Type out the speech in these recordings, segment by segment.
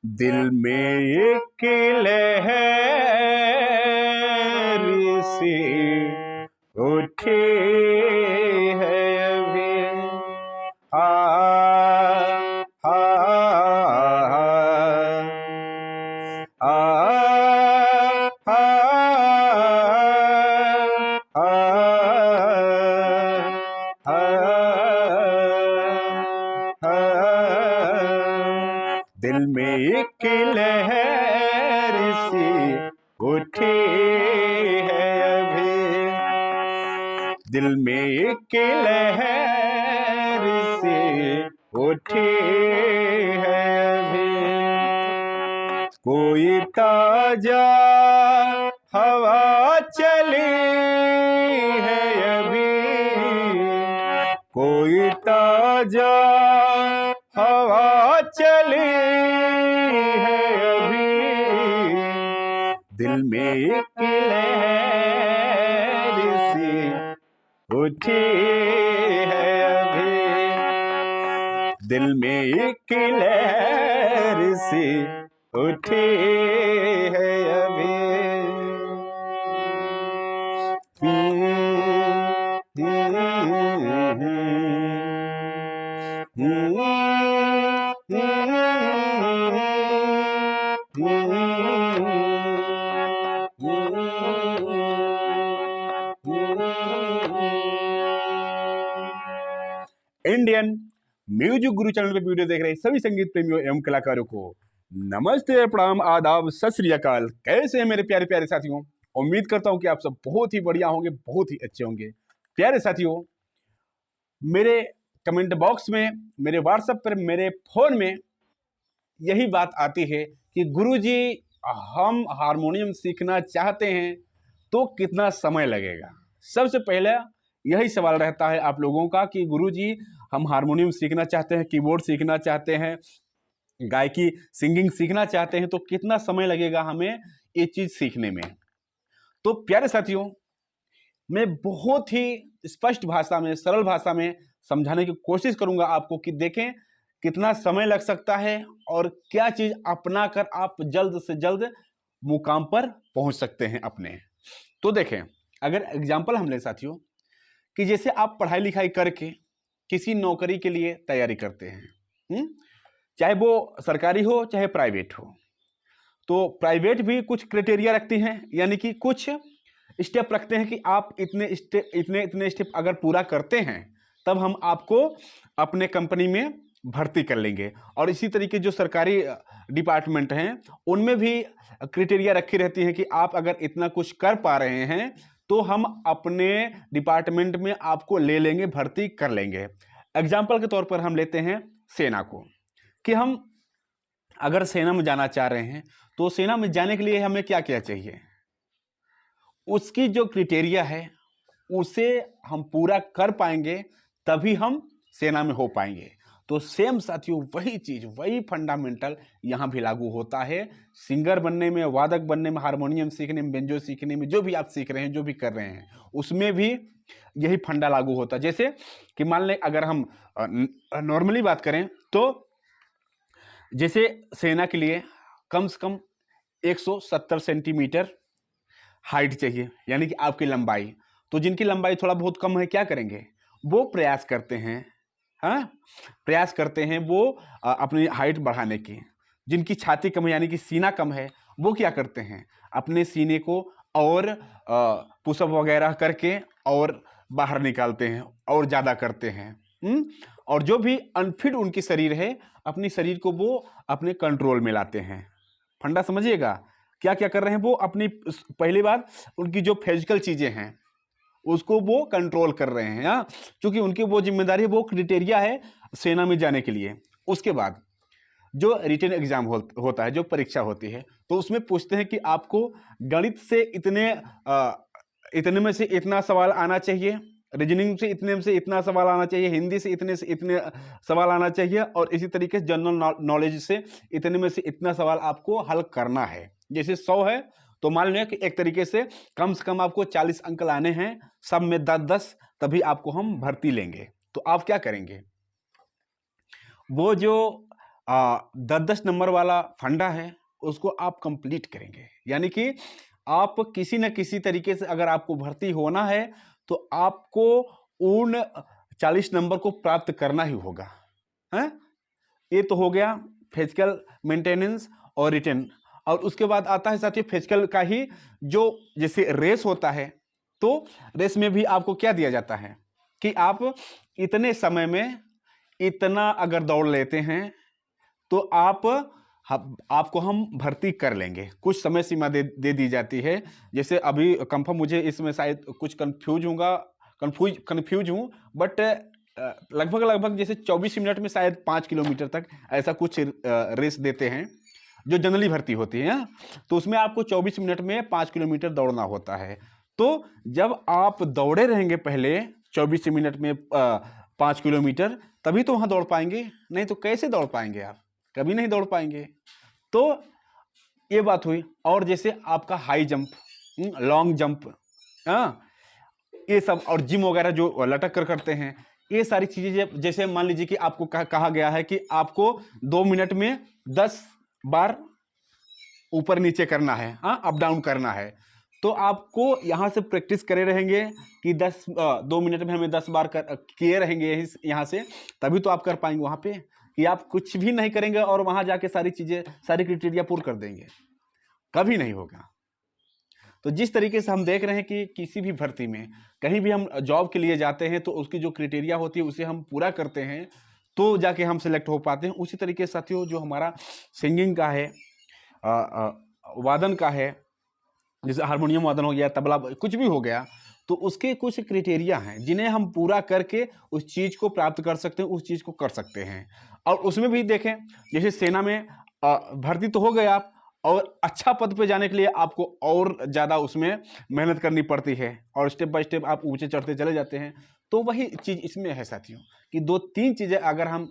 दिल में एक लहर सी उठी है अभी। आ आ आ दिल में एक लहर सी उठी है अभी। दिल में एक लहर सी उठी है अभी। कोई ताजा हवा चली है अभी। कोई ताजा हवा चली है अभी। दिल में एक लहर सी उठी है अभी। दिल में एक लहर सी उठी है अभी। इंडियन म्यूजिक गुरु चैनल पे वीडियो देख रहे सभी संगीत प्रेमियों एवं कलाकारों को नमस्ते, प्रणाम, आदाब, सत श्री अकाल। कैसे हैं मेरे प्यारे प्यारे साथियों? उम्मीद करता हूं कि आप सब बहुत ही बढ़िया होंगे, बहुत ही अच्छे होंगे। प्यारे साथियों, मेरे कमेंट बॉक्स में, मेरे व्हाट्सएप पर, मेरे फोन में यही बात आती है कि गुरुजी हम हारमोनियम सीखना चाहते हैं तो कितना समय लगेगा। सबसे पहले यही सवाल रहता है आप लोगों का कि गुरुजी हम हारमोनियम सीखना चाहते हैं, कीबोर्ड सीखना चाहते हैं, गायकी सिंगिंग सीखना चाहते हैं तो कितना समय लगेगा हमें ये चीज सीखने में। तो प्यारे साथियों, मैं बहुत ही स्पष्ट भाषा में, सरल भाषा में समझाने की कोशिश करूंगा आपको कि देखें कितना समय लग सकता है और क्या चीज अपना कर आप जल्द से जल्द मुकाम पर पहुंच सकते हैं अपने। तो देखें, अगर एग्जाम्पल हम लें साथियों कि जैसे आप पढ़ाई लिखाई करके किसी नौकरी के लिए तैयारी करते हैं, चाहे वो सरकारी हो चाहे प्राइवेट हो। तो प्राइवेट भी कुछ क्राइटेरिया रखती हैं, यानी कि कुछ स्टेप रखते हैं कि आप इतने स्टेप अगर पूरा करते हैं तब हम आपको अपने कंपनी में भर्ती कर लेंगे। और इसी तरीके जो सरकारी डिपार्टमेंट हैं उनमें भी क्राइटेरिया रखी रहती हैं कि आप अगर इतना कुछ कर पा रहे हैं तो हम अपने डिपार्टमेंट में आपको ले लेंगे, भर्ती कर लेंगे। एग्जाम्पल के तौर पर हम लेते हैं सेना को, कि हम अगर सेना में जाना चाह रहे हैं तो सेना में जाने के लिए हमें क्या क्या चाहिए, उसकी जो क्राइटेरिया है उसे हम पूरा कर पाएंगे तभी हम सेना में हो पाएंगे। तो सेम साथियों वही चीज, वही फंडामेंटल यहां भी लागू होता है। सिंगर बनने में, वादक बनने में, हारमोनियम सीखने में, बेंजो सीखने में, जो भी आप सीख रहे हैं, जो भी कर रहे हैं, उसमें भी यही फंडा लागू होता है। जैसे कि मान लें अगर हम नॉर्मली बात करें तो जैसे सेना के लिए कम से कम 170 सेंटीमीटर हाइट चाहिए, यानी कि आपकी लंबाई। तो जिनकी लंबाई थोड़ा बहुत कम है क्या करेंगे, वो प्रयास करते हैं, हाँ, प्रयास करते हैं वो अपनी हाइट बढ़ाने की। जिनकी छाती कम है यानी कि सीना कम है, वो क्या करते हैं, अपने सीने को और पुशअप वगैरह करके और बाहर निकालते हैं और ज़्यादा करते हैं। और जो भी अनफिट उनकी शरीर है, अपनी शरीर को वो अपने कंट्रोल में लाते हैं। फंडा समझिएगा, क्या क्या कर रहे हैं वो अपनी, पहली बात उनकी जो फिजिकल चीजें हैं उसको वो कंट्रोल कर रहे हैं, हाँ, क्योंकि उनकी वो जिम्मेदारी है, वो क्राइटेरिया है सेना में जाने के लिए। उसके बाद जो रिटन एग्जाम होता है, जो परीक्षा होती है, तो उसमें पूछते हैं कि आपको गणित से इतने में से इतना सवाल आना चाहिए, रीजनिंग से इतना सवाल आना चाहिए, हिंदी से इतने सवाल आना चाहिए, और इसी तरीके से जनरल नॉलेज से इतने में से इतना सवाल आपको हल करना है। जैसे 100 है तो मान लें कि एक तरीके से कम आपको 40 अंक लाने हैं, सब में 10-10, तभी आपको हम भर्ती लेंगे। तो आप क्या करेंगे, वो जो 10-10 नंबर वाला फंडा है उसको आप कंप्लीट करेंगे। यानी कि आप किसी न किसी तरीके से अगर आपको भर्ती होना है तो आपको उन 40 नंबर को प्राप्त करना ही होगा, हैं? ये तो हो गया फिजिकल मेंटेनेंस और रिटन। और उसके बाद आता है साथियों फिजिकल का ही, जो जैसे रेस होता है, तो रेस में भी आपको क्या दिया जाता है कि आप इतने समय में इतना अगर दौड़ लेते हैं तो आपको हम भर्ती कर लेंगे। कुछ समय सीमा दे दी जाती है। जैसे अभी कंफर्म मुझे इसमें शायद कुछ कंफ्यूज हूँ, बट लगभग जैसे 24 मिनट में शायद 5 किलोमीटर तक ऐसा कुछ रेस देते हैं जो जनरली भर्ती होती है। तो उसमें आपको 24 मिनट में 5 किलोमीटर दौड़ना होता है। तो जब आप दौड़े रहेंगे पहले 24 मिनट में 5 किलोमीटर, तभी तो वहां दौड़ पाएंगे, नहीं तो कैसे दौड़ पाएंगे आप, कभी नहीं दौड़ पाएंगे। तो ये बात हुई। और जैसे आपका हाई जंप, लॉन्ग जंप, हाँ, ये सब, और जिम वगैरह जो लटक कर करते हैं, ये सारी चीजें, जैसे मान लीजिए कि आपको कहा गया है कि आपको 2 मिनट में 10 बार ऊपर नीचे करना है, हाँ, अप डाउन करना है, तो आपको यहां से प्रैक्टिस करे रहेंगे कि 2 मिनट में हमें 10 बार किए रहेंगे यहां से, तभी तो आप कर पाएंगे। वहां पे कि आप कुछ भी नहीं करेंगे और वहां जाके सारी चीजें, सारी क्राइटेरिया पूर्ण कर देंगे, कभी नहीं होगा। तो जिस तरीके से हम देख रहे हैं कि किसी भी भर्ती में, कहीं भी हम जॉब के लिए जाते हैं तो उसकी जो क्राइटेरिया होती है उसे हम पूरा करते हैं तो जाके हम सिलेक्ट हो पाते हैं। उसी तरीके से साथियों जो हमारा सिंगिंग का है, वादन का है, जैसे हारमोनियम वादन हो गया, तबला, कुछ भी हो गया, तो उसके कुछ क्राइटेरिया हैं जिन्हें हम पूरा करके उस चीज को प्राप्त कर सकते हैं, उस चीज को कर सकते हैं। और उसमें भी देखें, जैसे सेना में भर्ती तो हो गए आप, और अच्छा पद पे जाने के लिए आपको और ज्यादा उसमें मेहनत करनी पड़ती है और स्टेप बाय स्टेप आप ऊंचे चढ़ते चले जाते हैं। तो वही चीज इसमें है साथियों कि 2-3 चीजें अगर हम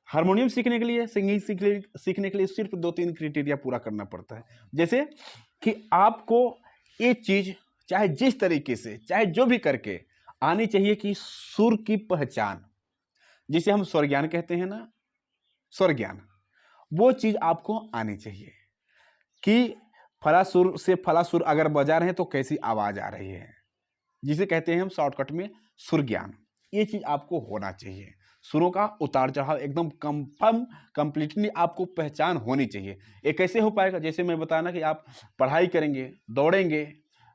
हारमोनियम सीखने के लिए, सिंगिंग सीखने के लिए सिर्फ 2-3 क्राइटेरिया पूरा करना पड़ता है। जैसे कि आपको ये चीज चाहे जिस तरीके से, चाहे जो भी करके आनी चाहिए कि सुर की पहचान, जिसे हम स्वर ज्ञान कहते हैं ना, स्वर ज्ञान, वो चीज आपको आनी चाहिए कि फला सुर से फला सुर अगर बजा रहे हैं तो कैसी आवाज आ रही है, जिसे कहते हैं हम शॉर्टकट में सुर ज्ञान। ये चीज आपको होना चाहिए। सुरों का उतार चढ़ाव एकदम कंफर्म, कंप्लीटली आपको पहचान होनी चाहिए। ये कैसे हो पाएगा? जैसे मैं बताया ना कि आप पढ़ाई करेंगे, दौड़ेंगे,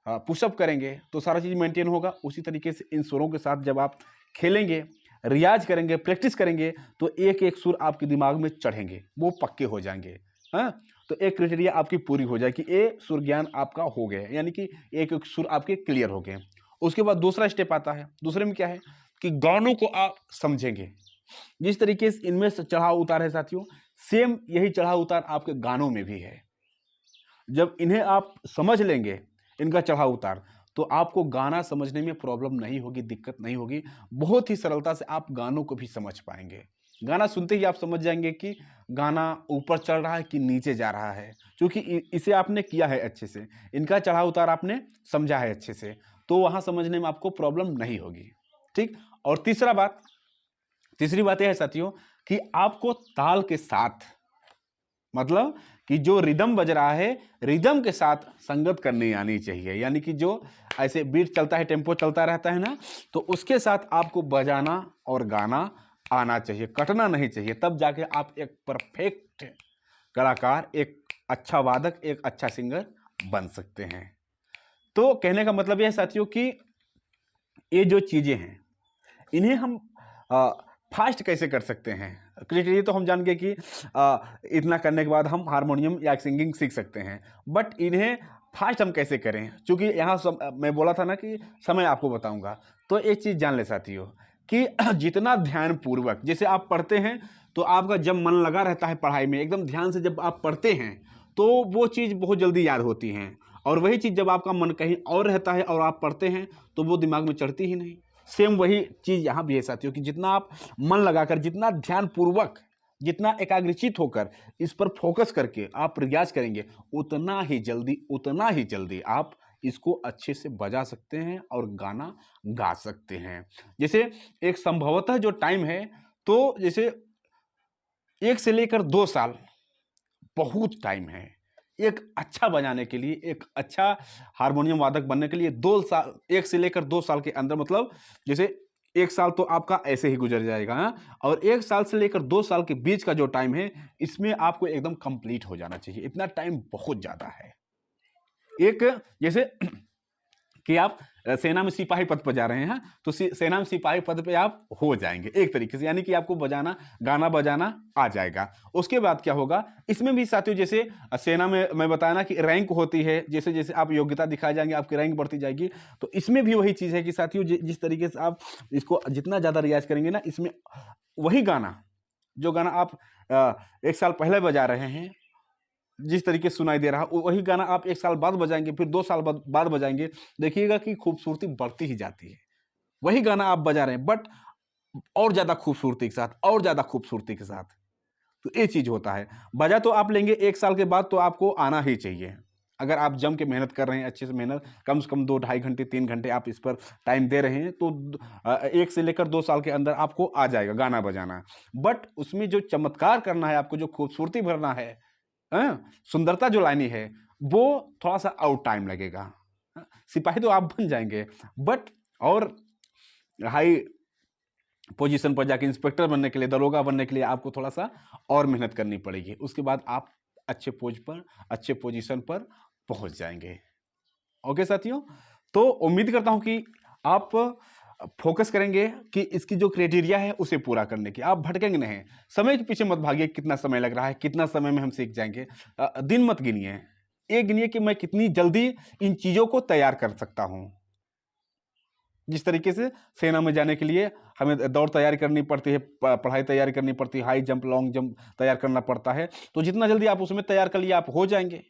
पुशअप करेंगे तो सारा चीज मेंटेन होगा। उसी तरीके से इन सुरों के साथ जब आप खेलेंगे, रियाज करेंगे, प्रैक्टिस करेंगे, तो एक एक सुर आपके दिमाग में चढ़ेंगे, वो पक्के हो जाएंगे। हाँ, तो एक क्राइटेरिया आपकी पूरी हो जाए कि ये सुर ज्ञान आपका हो गया, यानी कि एक एक सुर आपके क्लियर हो गए। उसके बाद दूसरा स्टेप आता है। दूसरे में क्या है कि गानों को आप समझेंगे। जिस तरीके से इनमें से चढ़ाव उतार है साथियों, सेम यही चढ़ाव उतार आपके गानों में भी है। जब इन्हें आप समझ लेंगे, इनका चढ़ाव उतार, तो आपको गाना समझने में प्रॉब्लम नहीं होगी, दिक्कत नहीं होगी। बहुत ही सरलता से आप गानों को भी समझ पाएंगे। गाना सुनते ही आप समझ जाएंगे कि गाना ऊपर चढ़ रहा है कि नीचे जा रहा है, क्योंकि इसे आपने किया है अच्छे से, इनका चढ़ाव उतार आपने समझा है अच्छे से, तो वहां समझने में आपको प्रॉब्लम नहीं होगी। ठीक। और तीसरी बात यह है साथियों कि आपको ताल के साथ, मतलब कि जो रिदम बज रहा है, रिदम के साथ संगत करनी आनी चाहिए। यानी कि जो ऐसे बीट चलता है, टेम्पो चलता रहता है ना, तो उसके साथ आपको बजाना और गाना आना चाहिए, कटना नहीं चाहिए। तब जाके आप एक परफेक्ट कलाकार, एक अच्छा वादक, एक अच्छा सिंगर बन सकते हैं। तो कहने का मतलब यह है साथियों कि ये जो चीजें हैं इन्हें हम फास्ट कैसे कर सकते हैं। क्राइटेरिया तो हम जान गए कि इतना करने के बाद हम हारमोनियम या सिंगिंग सीख सकते हैं, बट इन्हें फास्ट हम कैसे करें, क्योंकि यहाँ मैं बोला था ना कि समय आपको बताऊंगा। तो एक चीज़ जान ले साथियों कि जितना ध्यान पूर्वक, जैसे आप पढ़ते हैं तो आपका जब मन लगा रहता है पढ़ाई में, एकदम ध्यान से जब आप पढ़ते हैं तो वो चीज़ बहुत जल्दी याद होती हैं। और वही चीज़ जब आपका मन कहीं और रहता है और आप पढ़ते हैं तो वो दिमाग में चढ़ती ही नहीं। सेम वही चीज यहां भी है साथियों कि जितना आप मन लगाकर, जितना ध्यान पूर्वक, जितना एकाग्रचित होकर इस पर फोकस करके आप रियाज करेंगे, उतना ही जल्दी आप इसको अच्छे से बजा सकते हैं और गाना गा सकते हैं। जैसे एक संभवतः जो टाइम है, तो जैसे 1 से लेकर 2 साल बहुत टाइम है। एक अच्छा बजाने के लिए, एक अच्छा हारमोनियम वादक बनने के लिए 2 साल, 1 से लेकर 2 साल के अंदर, मतलब जैसे 1 साल तो आपका ऐसे ही गुजर जाएगा, हाँ? और 1 साल से लेकर 2 साल के बीच का जो टाइम है, इसमें आपको एकदम कंप्लीट हो जाना चाहिए। इतना टाइम बहुत ज़्यादा है। एक जैसे कि आप सेना में सिपाही पद पर जा रहे हैं, तो सेना में सिपाही पद पे आप हो जाएंगे एक तरीके से, यानी कि आपको बजाना, गाना बजाना आ जाएगा। उसके बाद क्या होगा, इसमें भी साथियों जैसे सेना में मैं बताया ना कि रैंक होती है, जैसे जैसे आप योग्यता दिखाए जाएंगे आपकी रैंक बढ़ती जाएगी। तो इसमें भी वही चीज़ है कि साथियों जिस तरीके से आप इसको जितना ज़्यादा रियाज करेंगे ना, इसमें वही गाना, जो गाना आप 1 साल पहले बजा रहे हैं, जिस तरीके से सुनाई दे रहा है, वही गाना आप 1 साल बाद बजाएंगे, फिर 2 साल बाद बजाएंगे, देखिएगा कि खूबसूरती बढ़ती ही जाती है। वही गाना आप बजा रहे हैं बट और ज़्यादा खूबसूरती के साथ, और ज़्यादा खूबसूरती के साथ। तो ये चीज़ होता है। बजा तो आप लेंगे 1 साल के बाद, तो आपको आना ही चाहिए। अगर आप जम के मेहनत कर रहे हैं, अच्छे से मेहनत, कम से कम 2 ढाई घंटे 3 घंटे आप इस पर टाइम दे रहे हैं, तो 1 से लेकर 2 साल के अंदर आपको आ जाएगा गाना बजाना। बट उसमें जो चमत्कार करना है आपको, जो खूबसूरती भरना है, सुंदरता जो लानी है, वो थोड़ा सा और टाइम लगेगा। सिपाही तो आप बन जाएंगे, बट और हाई पोजीशन पर जाके इंस्पेक्टर बनने के लिए, दरोगा बनने के लिए आपको थोड़ा सा और मेहनत करनी पड़ेगी। उसके बाद आप अच्छे अच्छे पोजीशन पर पहुंच जाएंगे। ओके साथियों, तो उम्मीद करता हूं कि आप फोकस करेंगे कि इसकी जो क्राइटेरिया है उसे पूरा करने की, आप भटकेंगे नहीं। समय के पीछे मत भागिए, कितना समय लग रहा है, कितना समय में हम सीख जाएंगे। दिन मत गिनिए, ये गिनिए कि मैं कितनी जल्दी इन चीज़ों को तैयार कर सकता हूं। जिस तरीके से सेना में जाने के लिए हमें दौड़ तैयारी करनी पड़ती है, पढ़ाई तैयारी करनी पड़ती है, हाई जंप लॉन्ग जंप तैयार करना पड़ता है, तो जितना जल्दी आप उसमें तैयार कर लिए आप हो जाएंगे।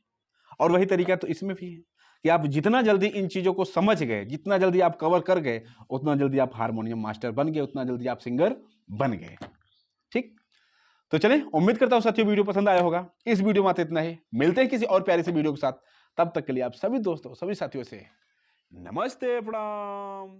और वही तरीका तो इसमें भी है कि आप जितना जल्दी इन चीज़ों को समझ गए, जितना जल्दी आप कवर कर गए, उतना जल्दी आप हारमोनियम मास्टर बन गए, उतना जल्दी आप सिंगर बन गए। ठीक, तो चलें, उम्मीद करता हूं साथियों वीडियो पसंद आया होगा। इस वीडियो में इतना ही, मिलते हैं किसी और प्यारे से वीडियो के साथ। तब तक के लिए आप सभी दोस्तों, सभी साथियों से नमस्ते, प्रणाम।